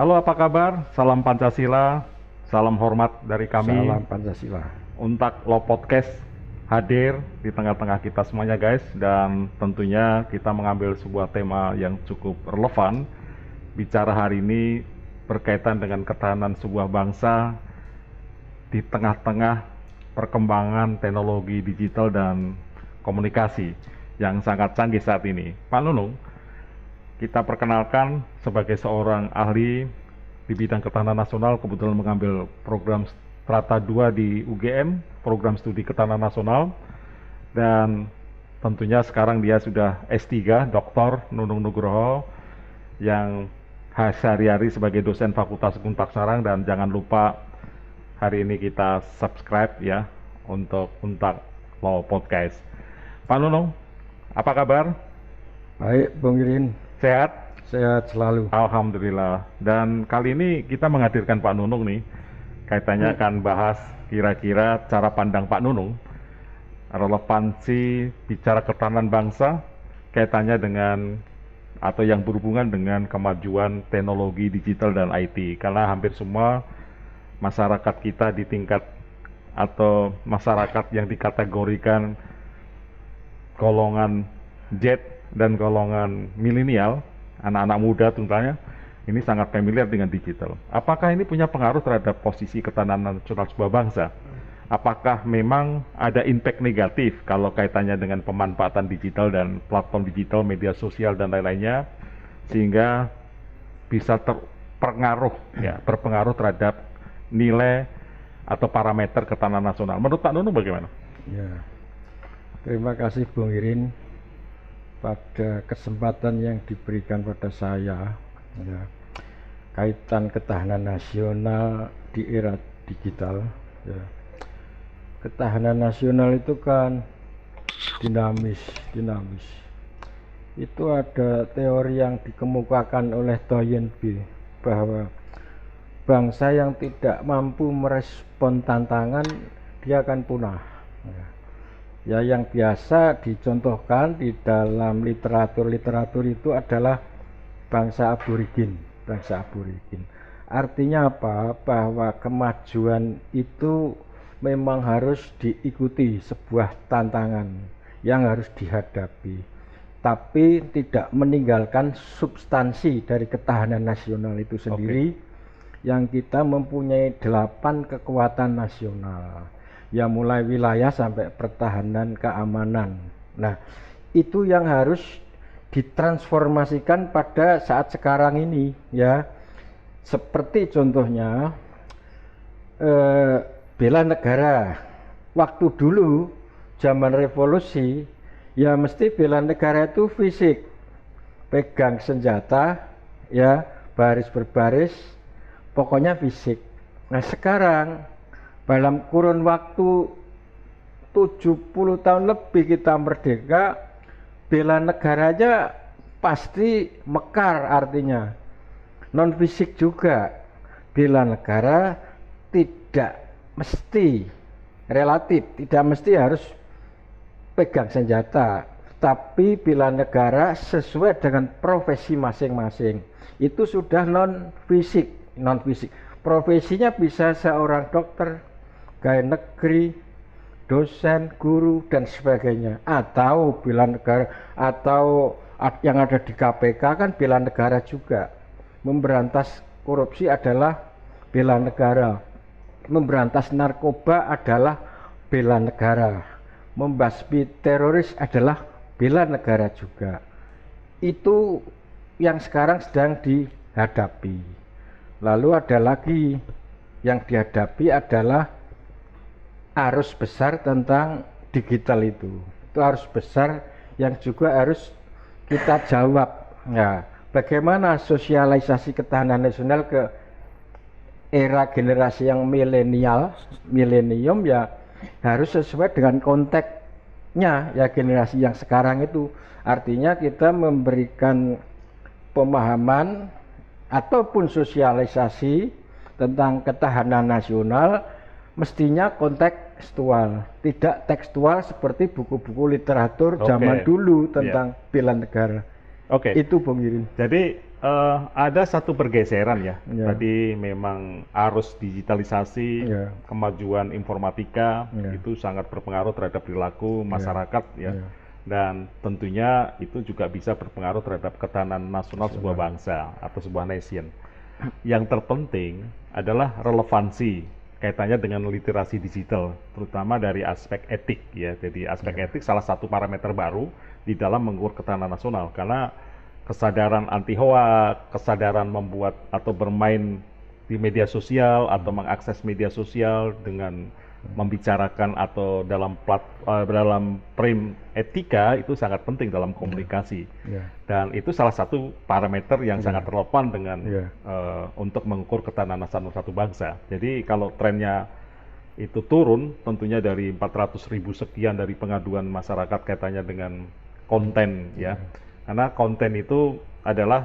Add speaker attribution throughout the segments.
Speaker 1: Halo, apa kabar? Salam Pancasila, salam hormat dari kami.
Speaker 2: Salam Pancasila.
Speaker 1: Untak Law Podcast hadir di tengah-tengah kita semuanya guys, dan tentunya kita mengambil sebuah tema yang cukup relevan. Bicara hari ini berkaitan dengan ketahanan sebuah bangsa di tengah-tengah perkembangan teknologi digital dan komunikasi yang sangat canggih saat ini. Pak Nunung, kita perkenalkan sebagai seorang ahli di bidang ketahanan nasional, kebetulan mengambil program Strata 2 di UGM, program studi ketahanan nasional, dan tentunya sekarang dia sudah S3, Dr. Nunung Nugroho, yang sehari-hari sebagai dosen Fakultas Hukum Taksarang. Dan jangan lupa hari ini kita subscribe ya untuk Untak Law Podcast. Pak Nunung, apa kabar?
Speaker 2: Baik, Bung Irin.
Speaker 1: Sehat?
Speaker 2: Sehat selalu.
Speaker 1: Alhamdulillah. Dan kali ini kita menghadirkan Pak Nunung nih, kaitannya akan bahas kira-kira cara pandang Pak Nunung, relevansi bicara ketahanan bangsa, kaitannya dengan atau yang berhubungan dengan kemajuan teknologi digital dan IT. Karena hampir semua masyarakat kita di tingkat atau masyarakat yang dikategorikan golongan Z dan golongan milenial, anak-anak muda tentunya, ini sangat familiar dengan digital. Apakah ini punya pengaruh terhadap posisi ketahanan nasional sebuah bangsa? Apakah memang ada impact negatif kalau kaitannya dengan pemanfaatan digital dan platform digital, media sosial dan lain-lainnya, sehingga bisa berpengaruh terhadap nilai atau parameter ketahanan nasional? Menurut Pak Nunung bagaimana?
Speaker 2: Ya, terima kasih Bung Irin pada kesempatan yang diberikan pada saya ya, kaitan ketahanan nasional di era digital ya. Ketahanan nasional itu kan dinamis. Itu ada teori yang dikemukakan oleh Toynbee bahwa bangsa yang tidak mampu merespon tantangan dia akan punah. Ya, yang biasa dicontohkan di dalam literatur itu adalah bangsa aborigin. Artinya apa? Bahwa kemajuan itu memang harus diikuti sebuah tantangan yang harus dihadapi, tapi tidak meninggalkan substansi dari ketahanan nasional itu sendiri. Yang kita mempunyai 8 kekuatan nasional, ya mulai wilayah sampai pertahanan keamanan. Nah, itu yang harus ditransformasikan pada saat sekarang ini ya. Seperti contohnya bela negara. Waktu dulu zaman revolusi ya mesti bela negara itu fisik, pegang senjata ya, baris berbaris, pokoknya fisik. Nah sekarang dalam kurun waktu 70 tahun lebih kita merdeka, bela negara aja pasti mekar, artinya non fisik juga. Bela negara tidak mesti, relatif tidak mesti harus pegang senjata, tapi bela negara sesuai dengan profesi masing-masing. Itu sudah non fisik. Profesinya bisa seorang dokter, pegawai negeri, dosen, guru dan sebagainya, atau bela negara, atau yang ada di KPK kan bela negara juga. Memberantas korupsi adalah bela negara, memberantas narkoba adalah bela negara, membasmi teroris adalah bela negara juga. Itu yang sekarang sedang dihadapi. Lalu ada lagi yang dihadapi adalah arus besar tentang digital itu arus besar yang juga harus kita jawab ya. Bagaimana sosialisasi ketahanan nasional ke era generasi yang milenium ya harus sesuai dengan konteksnya ya, generasi yang sekarang itu. Artinya kita memberikan pemahaman ataupun sosialisasi tentang ketahanan nasional mestinya kontekstual, tidak tekstual seperti buku-buku literatur zaman dulu tentang bela negara.
Speaker 1: Oke.
Speaker 2: Itu Bung Irin.
Speaker 1: Jadi ada satu pergeseran ya.
Speaker 2: Ya.
Speaker 1: Tadi memang arus digitalisasi,
Speaker 2: Ya.
Speaker 1: kemajuan informatika
Speaker 2: Ya.
Speaker 1: itu sangat berpengaruh terhadap perilaku masyarakat ya.
Speaker 2: Ya.
Speaker 1: Dan tentunya itu juga bisa berpengaruh terhadap ketahanan nasional sebuah bangsa atau sebuah nation. Yang terpenting adalah relevansi kaitannya dengan literasi digital, terutama dari aspek etik ya. Jadi aspek etik salah satu parameter baru di dalam mengukur ketahanan nasional, karena kesadaran anti hoak, kesadaran membuat atau bermain di media sosial atau mengakses media sosial dengan membicarakan atau dalam dalam frame etika itu sangat penting dalam komunikasi.
Speaker 2: Ya.
Speaker 1: Dan itu salah satu parameter yang sangat relevan dengan
Speaker 2: Ya.
Speaker 1: untuk mengukur ketahanan nasional satu bangsa. Jadi kalau trennya itu turun, tentunya dari 400.000 sekian dari pengaduan masyarakat kaitannya dengan konten ya. Karena konten itu adalah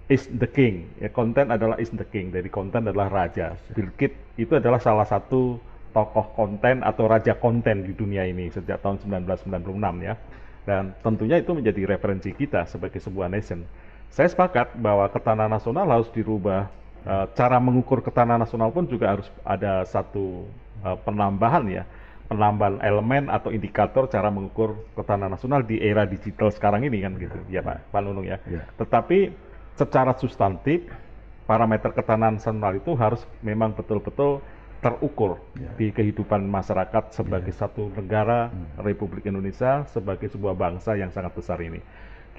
Speaker 1: is the king, ya, konten adalah is the king, dari konten adalah raja. Bill Gates itu adalah salah satu tokoh konten atau raja konten di dunia ini sejak tahun 1996 ya. Dan tentunya itu menjadi referensi kita sebagai sebuah nation. Saya sepakat bahwa ketahanan nasional harus dirubah. Cara mengukur ketahanan nasional pun juga harus ada satu penambahan ya. Penambahan elemen atau indikator cara mengukur ketahanan nasional di era digital sekarang ini kan gitu ya Pak Nunung ya. Tetapi secara substantif parameter ketahanan nasional itu harus memang betul-betul terukur di kehidupan masyarakat sebagai satu negara Republik Indonesia, sebagai sebuah bangsa yang sangat besar ini.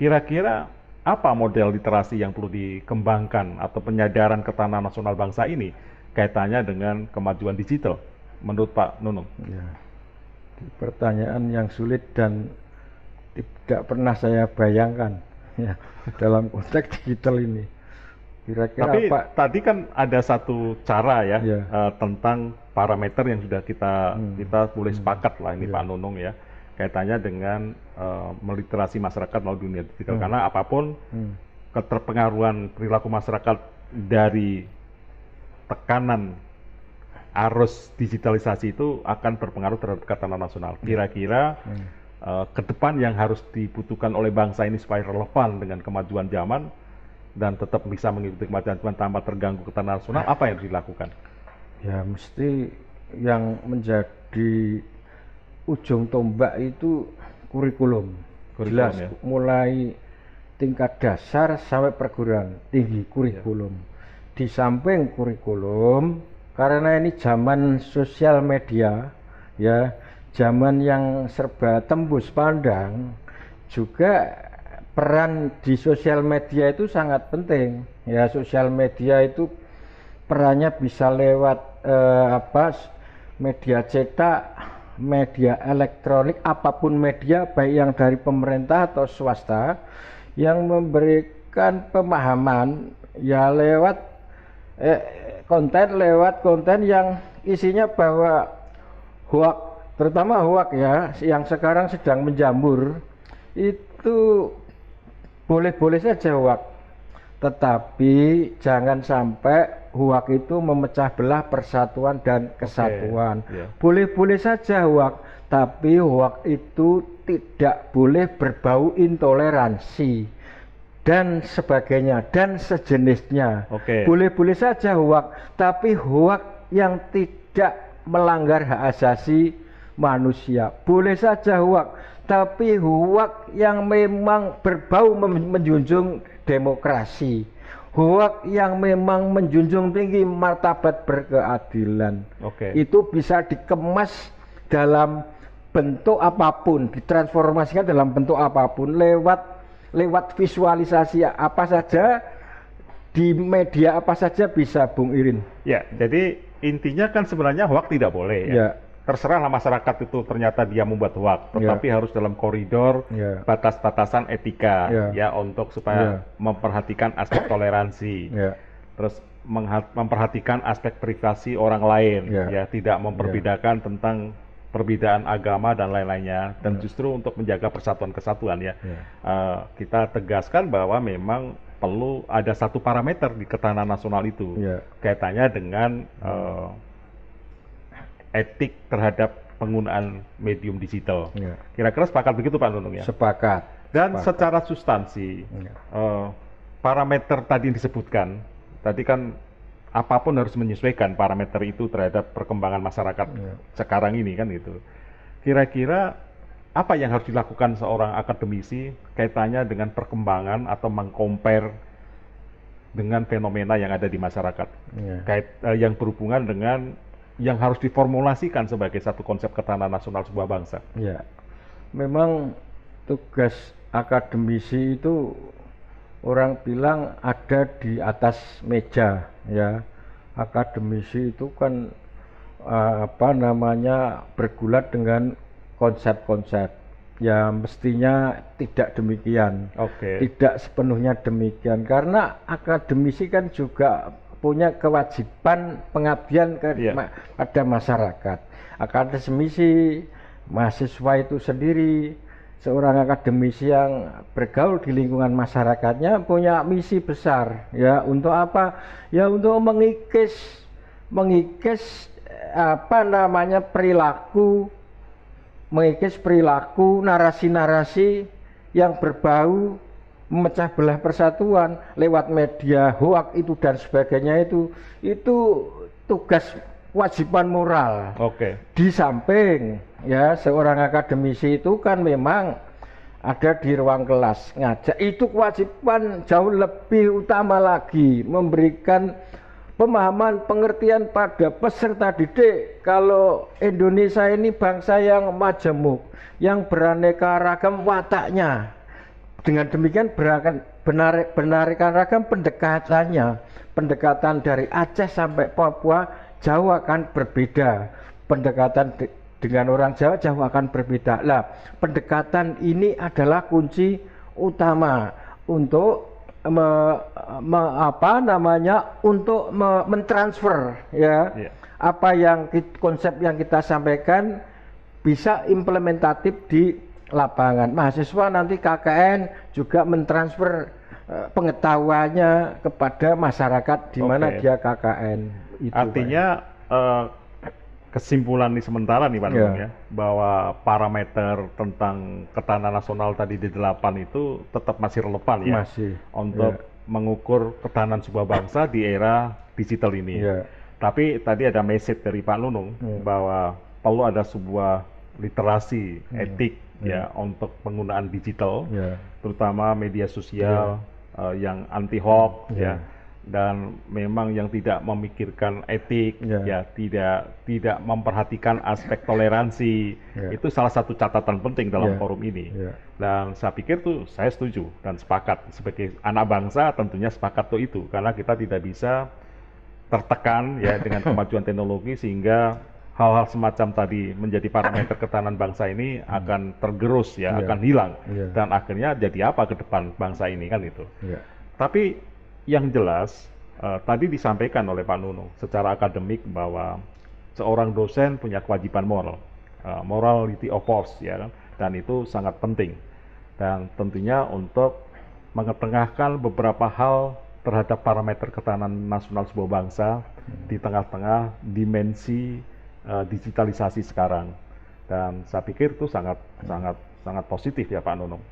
Speaker 1: Kira-kira apa model literasi yang perlu dikembangkan atau penyadaran ketahanan nasional bangsa ini kaitannya dengan kemajuan digital menurut Pak Nunung?
Speaker 2: Ya. Pertanyaan yang sulit dan tidak pernah saya bayangkan ya dalam konteks digital ini. Kira-kira
Speaker 1: Tapi
Speaker 2: apa?
Speaker 1: tadi kan ada satu cara ya,
Speaker 2: Ya.
Speaker 1: tentang parameter yang sudah kita boleh sepakat lah ini Pak Nunung ya, kaitannya dengan meliterasi masyarakat melalui dunia digital. Karena apapun keterpengaruhan perilaku masyarakat dari tekanan arus digitalisasi itu akan berpengaruh terhadap ketahanan nasional. Kira-kira ke depan yang harus dibutuhkan oleh bangsa ini supaya relevan dengan kemajuan zaman dan tetap bisa mengikuti kemajuan zaman tanpa terganggu ketahanan nasional, apa yang harus dilakukan?
Speaker 2: Ya mesti yang menjadi ujung tombak itu kurikulum. Jelas
Speaker 1: ya.
Speaker 2: mulai tingkat dasar sampai perguruan tinggi kurikulum. Di samping kurikulum, karena ini zaman sosial media ya, zaman yang serba tembus pandang, juga peran di sosial media itu sangat penting ya. Sosial media itu perannya bisa lewat media cetak, media elektronik, apapun media baik yang dari pemerintah atau swasta yang memberikan pemahaman ya lewat konten yang isinya bahwa hoak, terutama hoak ya yang sekarang sedang menjamur, itu boleh-boleh saja hoak, tetapi jangan sampai hoak itu memecah belah persatuan dan kesatuan. Boleh-boleh saja hoak, tapi hoak itu tidak boleh berbau intoleransi dan sebagainya dan sejenisnya. Boleh-boleh saja hoak, tapi hoak yang tidak melanggar hak asasi manusia. Boleh saja hoak, tapi hoak yang memang berbau menjunjung demokrasi, hoak yang memang menjunjung tinggi martabat berkeadilan. Itu bisa dikemas dalam bentuk apapun, ditransformasikan dalam bentuk apapun, lewat visualisasi apa saja, di media apa saja bisa, Bung Irin.
Speaker 1: Ya, jadi intinya kan sebenarnya hoak tidak boleh ya. Terserahlah masyarakat itu ternyata dia membuat hoak, tetapi harus dalam koridor batas-batasan etika ya, untuk supaya memperhatikan aspek toleransi, terus memperhatikan aspek privasi orang lain ya, tidak memperbedakan tentang perbedaan agama dan lain-lainnya, dan justru untuk menjaga persatuan kesatuan ya. Kita tegaskan bahwa memang perlu ada satu parameter di ketahanan nasional itu kaitannya dengan etik terhadap penggunaan medium digital. Kira-kira sepakat begitu Pak Nunung ya?
Speaker 2: Sepakat.
Speaker 1: Dan secara substansi, parameter tadi yang disebutkan, tadi kan apapun harus menyesuaikan parameter itu terhadap perkembangan masyarakat sekarang ini kan itu. Kira-kira apa yang harus dilakukan seorang akademisi kaitannya dengan perkembangan atau mengcompare dengan fenomena yang ada di masyarakat, yang berhubungan dengan yang harus diformulasikan sebagai satu konsep ketahanan nasional sebuah bangsa.
Speaker 2: Ya, memang tugas akademisi itu orang bilang ada di atas meja, ya. Akademisi itu kan bergulat dengan konsep-konsep. Ya mestinya tidak demikian. Tidak sepenuhnya demikian, karena akademisi kan juga punya kewajiban pengabdian pada masyarakat. Akademisi, mahasiswa itu sendiri, seorang akademisi yang bergaul di lingkungan masyarakatnya punya misi besar, ya. Untuk apa? Ya untuk mengikis perilaku, narasi-narasi yang berbau memecah belah persatuan lewat media, hoak itu dan sebagainya, itu tugas kewajiban moral. Di samping ya seorang akademisi itu kan memang ada di ruang kelas ngajak, itu kewajiban jauh lebih utama lagi, memberikan pemahaman, pengertian pada peserta didik kalau Indonesia ini bangsa yang majemuk, yang beraneka ragam wataknya. Dengan demikian beraneka ragam pendekatannya. Pendekatan dari Aceh sampai Papua jauh akan berbeda. Pendekatan dengan orang Jawa jauh akan berbeda. Lah, pendekatan ini adalah kunci utama untuk mentransfer apa yang konsep yang kita sampaikan bisa implementatif di lapangan. Mahasiswa nanti KKN juga mentransfer pengetahuannya kepada masyarakat di mana dia KKN.
Speaker 1: Artinya kesimpulan di sementara nih Pak Nunung ya, bahwa parameter tentang ketahanan nasional tadi di 8 itu tetap masih relevan ya, untuk mengukur ketahanan sebuah bangsa di era digital ini. Tapi tadi ada message dari Pak Nunung bahwa perlu ada sebuah literasi etik ya untuk penggunaan digital, terutama media sosial yang anti hoax dan memang yang tidak memikirkan etik, tidak memperhatikan aspek toleransi. Itu salah satu catatan penting dalam forum ini. Dan saya pikir tuh saya setuju dan sepakat, sebagai anak bangsa tentunya sepakat tuh itu, karena kita tidak bisa tertekan ya dengan kemajuan teknologi sehingga hal-hal semacam tadi menjadi parameter ketahanan bangsa ini akan tergerus ya, akan hilang, dan akhirnya jadi apa ke depan bangsa ini kan itu. Tapi yang jelas tadi disampaikan oleh Pak Nunung secara akademik bahwa seorang dosen punya kewajiban moral, morality of force ya kan, dan itu sangat penting, dan tentunya untuk mengetengahkan beberapa hal terhadap parameter ketahanan nasional sebuah bangsa di tengah-tengah dimensi digitalisasi sekarang. Dan saya pikir itu sangat positif ya Pak Nunung.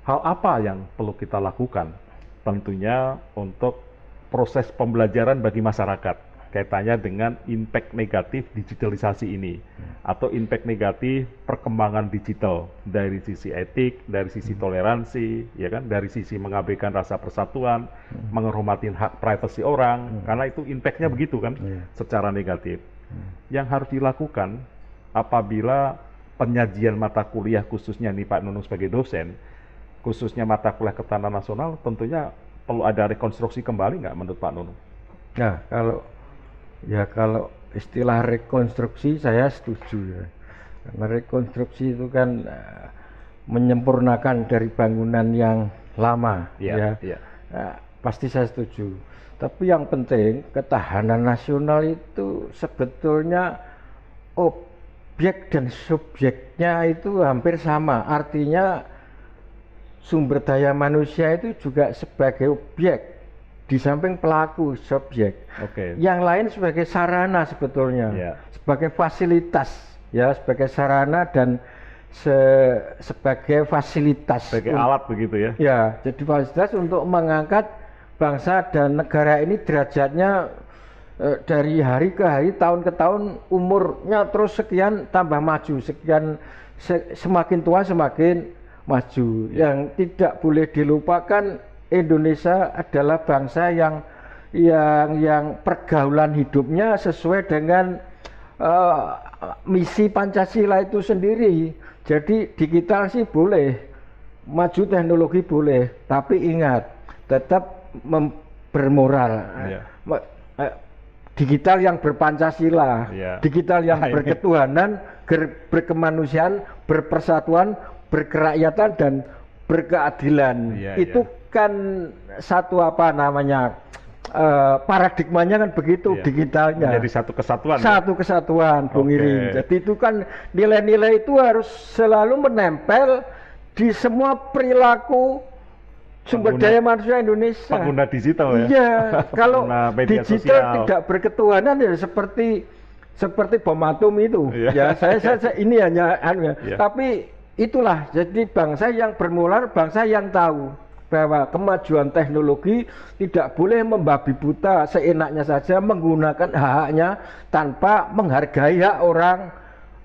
Speaker 1: Hal apa yang perlu kita lakukan? Tentunya untuk proses pembelajaran bagi masyarakat kaitannya dengan impact negatif digitalisasi ini, atau impact negatif perkembangan digital dari sisi etik, dari sisi toleransi, ya kan, dari sisi mengabaikan rasa persatuan, menghormati hak privasi orang, karena itu impactnya begitu kan, secara negatif. Yang harus dilakukan apabila penyajian mata kuliah khususnya nih Pak Nunung sebagai dosen, khususnya mata kuliah ketahanan nasional, tentunya perlu ada rekonstruksi kembali nggak menurut Pak Nunung?
Speaker 2: Nah, kalau istilah rekonstruksi saya setuju ya. Karena rekonstruksi itu kan menyempurnakan dari bangunan yang lama pasti saya setuju. Tapi yang penting ketahanan nasional itu sebetulnya objek dan subjeknya itu hampir sama. Artinya sumber daya manusia itu juga sebagai objek, di samping pelaku subjek. Yang lain sebagai sarana sebetulnya, sebagai fasilitas ya, sebagai sarana dan sebagai fasilitas,
Speaker 1: sebagai alat begitu ya.
Speaker 2: Ya, jadi fasilitas untuk mengangkat bangsa dan negara ini derajatnya dari hari ke hari, tahun ke tahun, umurnya terus sekian tambah maju, sekian semakin tua semakin maju. Yang tidak boleh dilupakan, Indonesia adalah bangsa yang pergaulan hidupnya sesuai dengan misi Pancasila itu sendiri. Jadi digital sih boleh, maju teknologi boleh, tapi ingat tetap bermoral. Digital yang berpancasila, digital yang berketuhanan, berkemanusiaan, berpersatuan, berkerakyatan dan berkeadilan. Itu kan satu paradigmanya kan begitu, digitalnya.
Speaker 1: Jadi satu kesatuan.
Speaker 2: Satu kesatuan, Bung Iring. Jadi itu kan nilai-nilai itu harus selalu menempel di semua perilaku sumber daya manusia Indonesia.
Speaker 1: Pengguna digital ya.
Speaker 2: Iya, kalau digital
Speaker 1: sosial
Speaker 2: tidak berketuhanan ya seperti bom atom itu. Ya, saya ini hanya tapi itulah jadi bangsa yang bermoral, bangsa yang tahu bahwa kemajuan teknologi tidak boleh membabi buta seenaknya saja menggunakan hak-haknya tanpa menghargai hak orang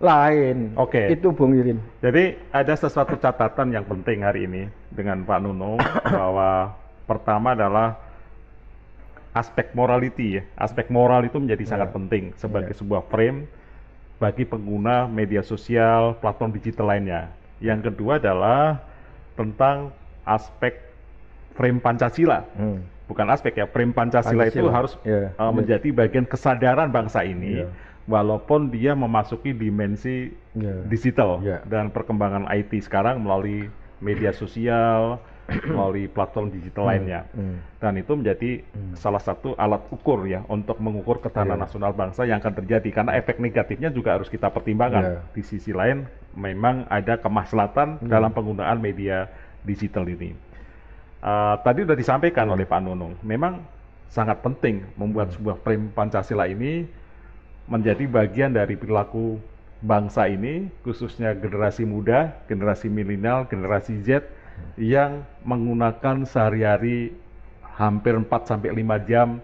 Speaker 2: lain. Itu Bung Irin.
Speaker 1: Jadi ada sesuatu catatan yang penting hari ini dengan Pak Nunung bahwa pertama adalah aspek morality ya. Aspek moral itu menjadi sangat penting sebagai sebuah frame bagi pengguna media sosial, platform digital lainnya. Yang kedua adalah tentang aspek frame Pancasila. Bukan aspek ya, frame Pancasila itu harus menjadi bagian kesadaran bangsa ini. Walaupun dia memasuki dimensi digital dan perkembangan IT sekarang melalui media sosial, melalui platform digital lainnya, dan itu menjadi salah satu alat ukur ya untuk mengukur ketahanan nasional bangsa yang akan terjadi, karena efek negatifnya juga harus kita pertimbangkan. Di sisi lain memang ada kemaslahatan dalam penggunaan media digital ini. Tadi sudah disampaikan oleh Pak Nunung, memang sangat penting membuat sebuah frame Pancasila ini menjadi bagian dari perilaku bangsa ini, khususnya generasi muda, generasi milenial, generasi Z yang menggunakan sehari-hari hampir 4-5 jam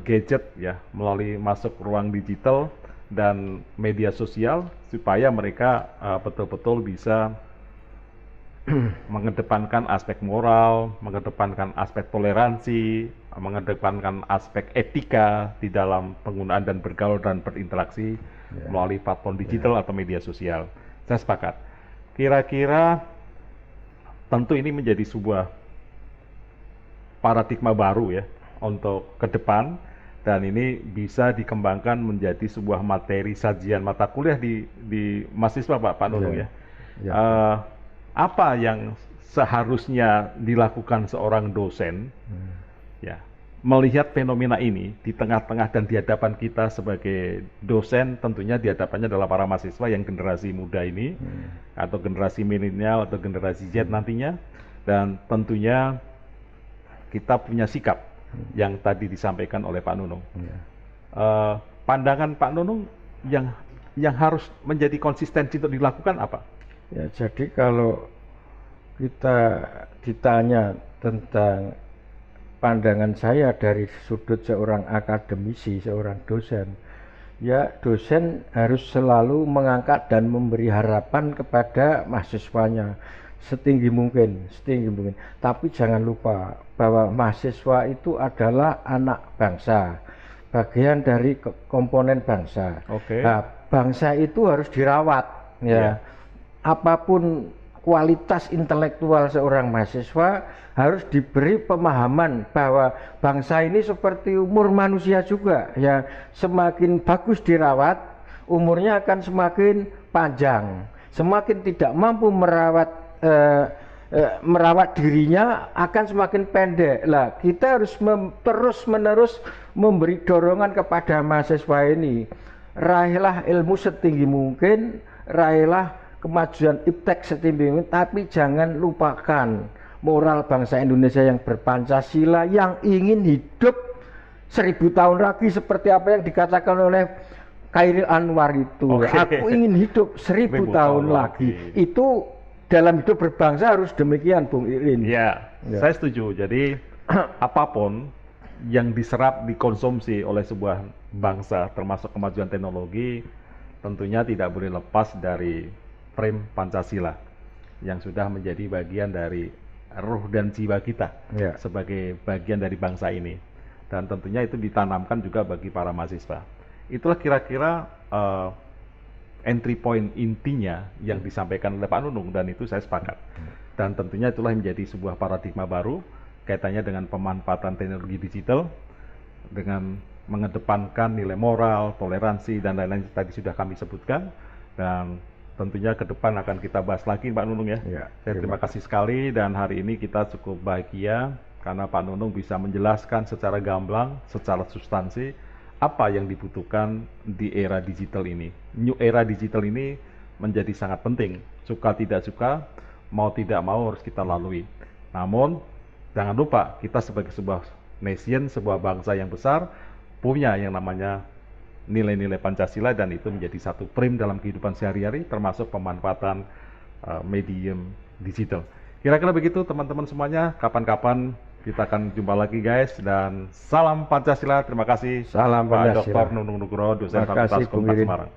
Speaker 1: gadget ya, melalui masuk ruang digital dan media sosial supaya mereka betul-betul bisa mengedepankan aspek moral, mengedepankan aspek toleransi, mengedepankan aspek etika di dalam penggunaan dan bergaul dan berinteraksi melalui platform digital atau media sosial. Saya sepakat. Kira-kira tentu ini menjadi sebuah paradigma baru ya untuk ke depan, dan ini bisa dikembangkan menjadi sebuah materi sajian mata kuliah di mahasiswa Pak Nunung ya. Apa yang seharusnya dilakukan seorang dosen ya melihat fenomena ini di tengah-tengah dan di hadapan kita sebagai dosen, tentunya di hadapannya adalah para mahasiswa yang generasi muda ini atau generasi milenial atau generasi Z nantinya, dan tentunya kita punya sikap yang tadi disampaikan oleh Pak Nunung. Pandangan Pak Nunung yang harus menjadi konsistensi untuk dilakukan apa?
Speaker 2: Ya, jadi kalau kita ditanya tentang pandangan saya dari sudut seorang akademisi, seorang dosen, ya dosen harus selalu mengangkat dan memberi harapan kepada mahasiswanya setinggi mungkin. Tapi jangan lupa bahwa mahasiswa itu adalah anak bangsa, bagian dari komponen bangsa. Nah, bangsa itu harus dirawat ya. Apapun kualitas intelektual seorang mahasiswa, harus diberi pemahaman bahwa bangsa ini seperti umur manusia juga ya, semakin bagus dirawat umurnya akan semakin panjang, semakin tidak mampu merawat dirinya akan semakin pendek. Lah kita harus terus-menerus memberi dorongan kepada mahasiswa ini, raihlah ilmu setinggi mungkin, raihlah kemajuan iptek setinggi mungkin, tapi jangan lupakan moral bangsa Indonesia yang berpancasila, yang ingin hidup 1000 tahun lagi seperti apa yang dikatakan oleh Khairil Anwar itu,
Speaker 1: Oke.
Speaker 2: aku ingin hidup 1000 tahun lagi.
Speaker 1: lagi.
Speaker 2: Itu dalam hidup berbangsa harus demikian, Bung Irin.
Speaker 1: Ya,
Speaker 2: Ya.
Speaker 1: saya setuju. Jadi apapun yang diserap, dikonsumsi oleh sebuah bangsa, termasuk kemajuan teknologi, tentunya tidak boleh lepas dari frame Pancasila yang sudah menjadi bagian dari ruh dan jiwa kita
Speaker 2: Ya.
Speaker 1: sebagai bagian dari bangsa ini. Dan tentunya itu ditanamkan juga bagi para mahasiswa. Itulah kira-kira entry point intinya yang disampaikan oleh Pak Nunung, dan itu saya sepakat. Dan tentunya itulah yang menjadi sebuah paradigma baru kaitannya dengan pemanfaatan teknologi digital dengan mengedepankan nilai moral, toleransi, dan lain-lain yang tadi sudah kami sebutkan. Dan tentunya ke depan akan kita bahas lagi Pak Nunung ya.
Speaker 2: Ya,
Speaker 1: Saya terima kasih sekali, dan hari ini kita cukup bahagia karena Pak Nunung bisa menjelaskan secara gamblang, secara substansi apa yang dibutuhkan di era digital ini. New era digital ini menjadi sangat penting. Suka tidak suka, mau tidak mau harus kita lalui. Namun jangan lupa kita sebagai sebuah nation, sebuah bangsa yang besar, punya yang namanya nilai-nilai Pancasila, dan itu menjadi satu frame dalam kehidupan sehari-hari, termasuk pemanfaatan medium digital. Kira-kira begitu teman-teman semuanya. Kapan-kapan kita akan jumpa lagi guys, dan salam Pancasila. Terima kasih
Speaker 2: Salam
Speaker 1: Pak
Speaker 2: Pancasila.
Speaker 1: Dr. Nunung Nugroho, dosen
Speaker 2: Terima kasih,
Speaker 1: Fakultas
Speaker 2: Bung
Speaker 1: Unpad
Speaker 2: Irin.
Speaker 1: Semarang.